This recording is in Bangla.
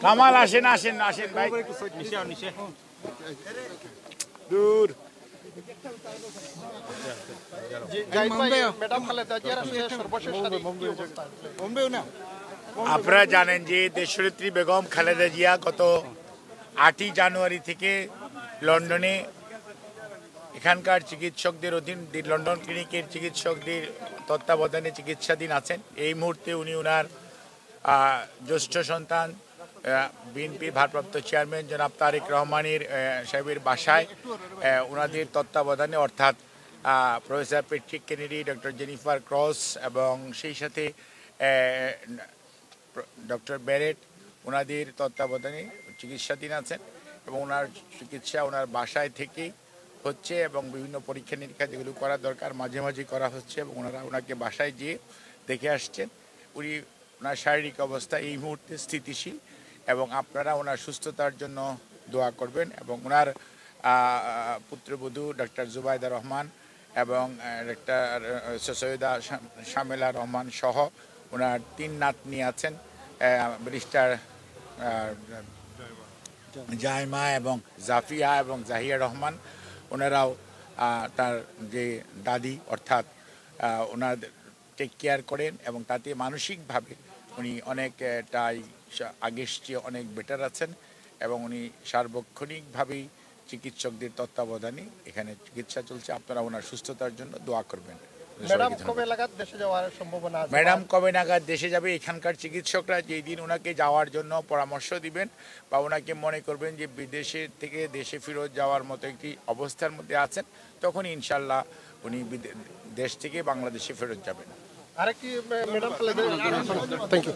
কামাল আসেন আসেন আসেন ভাই দূর আপনারা জানেন যে দেশনেত্রী বেগম খালেদা জিয়া গত 8ই জানুয়ারি থেকে লন্ডনে এখানকার চিকিৎসকদের অধীন লন্ডন ক্লিনিকের চিকিৎসকদের তত্ত্বাবধানে চিকিৎসাধীন আছেন। এই মুহূর্তে উনি ওনার জ্যেষ্ঠ সন্তান বিএনপির ভারপ্রাপ্ত চেয়ারম্যান জনাব তারেক রহমানের সাহেবের বাসায় ওনাদের তত্ত্বাবধানে অর্থাৎ professor Patrick Kennedy, doctor Jennifer cross এবং সেই সাথে ডক্টর ব্যারেট ওনাদের তত্ত্বাবধানে চিকিৎসাধীন আছেন এবং ওনার চিকিৎসা ওনার বাসায় থেকেই হচ্ছে এবং বিভিন্ন পরীক্ষা নিরীক্ষা যেগুলো করা দরকার মাঝে মাঝে করা হচ্ছে এবং ওনারা ওনাকে বাসায় গিয়ে দেখে আসছেন। উনি ওনার শারীরিক অবস্থা এই মুহূর্তে স্থিতিশীল এবং আপনারা ওনার সুস্থতার জন্য দোয়া করবেন এবং ওনার পুত্রবধূ ডক্টর জুবাইদা রহমান এবং ডক্টর সৈয়দা শামেলা রহমান সহ ওনার 3 নাতনি আছেন, ব্যারিস্টার জাইমা এবং জাফিয়া এবং জাহিয়া রহমান। ওনারাও তার যে দাদি অর্থাৎ ওনার টেক কেয়ার করেন এবং তাতে মানসিকভাবে উনি অনেকটাই আগের চেয়ে অনেক বেটার আছেন এবং উনি সার্বক্ষণিকভাবেই চিকিৎসকদের তত্ত্বাবধানে এখানে চিকিৎসা চলছে। আপনারা ওনার সুস্থতার জন্য দোয়া করবেন। ম্যাডাম কবে নাগাদ দেশে যাবে? এখানকার চিকিৎসকরা যেই দিন ওনাকে যাওয়ার জন্য পরামর্শ দিবেন বা ওনাকে মনে করবেন যে বিদেশে থেকে দেশে ফেরত যাওয়ার মতো একটি অবস্থার মধ্যে আছেন, তখন ইনশাল্লাহ উনি দেশ থেকে বাংলাদেশে ফেরত যাবেন। আরেকটি ম্যাডাম, থ্যাংক ইউ।